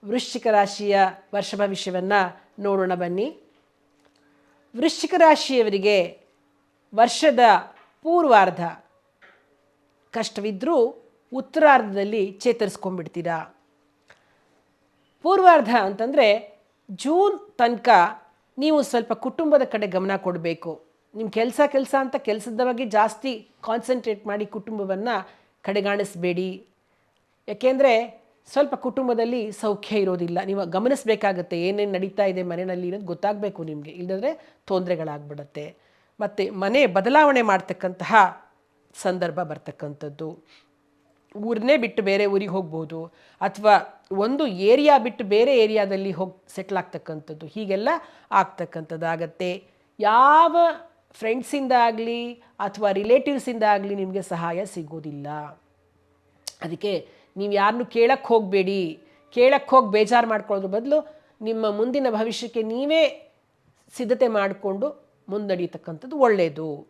ವೃಶ್ಚಿಕ ರಾಶಿಯ ವರ್ಷ ಭವಿಷ್ಯವನ್ನು ನೋಡೋಣ ಬನ್ನಿ. ವೃಶ್ಚಿಕ ರಾಶಿಯವರಿಗೆ ವರ್ಷದ ಪೂರ್ವಾರ್ಧ ಕಷ್ಟವಿದ್ದರೂ ಉತ್ತರಾರ್ಧದಲ್ಲಿ ಚೇತರಿಸ್ಕೊಂಡ್ಬಿಡ್ತೀರಾ. ಪೂರ್ವಾರ್ಧ ಅಂತಂದರೆ ಜೂನ್ ತನಕ ನೀವು ಸ್ವಲ್ಪ ಕುಟುಂಬದ ಕಡೆ ಗಮನ ಕೊಡಬೇಕು. ನಿಮ್ಮ ಕೆಲಸ ಅಂತ ಕೆಲಸದ ಬಗ್ಗೆ ಜಾಸ್ತಿ ಕಾನ್ಸಂಟ್ರೇಟ್ ಮಾಡಿ ಕುಟುಂಬವನ್ನು ಕಡೆಗಾಣಿಸಬೇಡಿ. ಯಾಕೆಂದರೆ ಸ್ವಲ್ಪ ಕುಟುಂಬದಲ್ಲಿ ಸೌಖ್ಯ ಇರೋದಿಲ್ಲ. ನೀವು ಗಮನಿಸಬೇಕಾಗತ್ತೆ ಏನೇನು ನಡೀತಾ ಇದೆ ಮನೆಯಲ್ಲಿ ಅನ್ನೋದು ಗೊತ್ತಾಗಬೇಕು ನಿಮಗೆ. ಇಲ್ಲದ್ರೆ ತೊಂದರೆಗಳಾಗ್ಬಿಡತ್ತೆ. ಮತ್ತು ಮನೆ ಬದಲಾವಣೆ ಮಾಡ್ತಕ್ಕಂತಹ ಸಂದರ್ಭ ಬರ್ತಕ್ಕಂಥದ್ದು. ಊರನ್ನೇ ಬಿಟ್ಟು ಬೇರೆ ಊರಿಗೆ ಹೋಗ್ಬೋದು, ಅಥವಾ ಒಂದು ಏರಿಯಾ ಬಿಟ್ಟು ಬೇರೆ ಏರಿಯಾದಲ್ಲಿ ಹೋಗಿ ಸೆಟ್ಲ್ ಆಗ್ತಕ್ಕಂಥದ್ದು, ಹೀಗೆಲ್ಲ ಆಗ್ತಕ್ಕಂಥದ್ದಾಗತ್ತೆ. ಯಾವ ಫ್ರೆಂಡ್ಸಿಂದ ಆಗಲಿ ಅಥವಾ ರಿಲೇಟಿವ್ಸಿಂದ ಆಗಲಿ ನಿಮಗೆ ಸಹಾಯ ಸಿಗೋದಿಲ್ಲ. ಅದಕ್ಕೆ ನೀವು ಯಾರನ್ನೂ ಕೇಳಕ್ಕೆ ಹೋಗಬೇಡಿ. ಕೇಳಕ್ಕೆ ಹೋಗಿ ಬೇಜಾರು ಮಾಡ್ಕೊಳ್ಳೋದ್ರ ಬದಲು ನಿಮ್ಮ ಮುಂದಿನ ಭವಿಷ್ಯಕ್ಕೆ ನೀವೇ ಸಿದ್ಧತೆ ಮಾಡಿಕೊಂಡು ಮುನ್ನಡೆಯತಕ್ಕಂಥದ್ದು ಒಳ್ಳೆಯದು.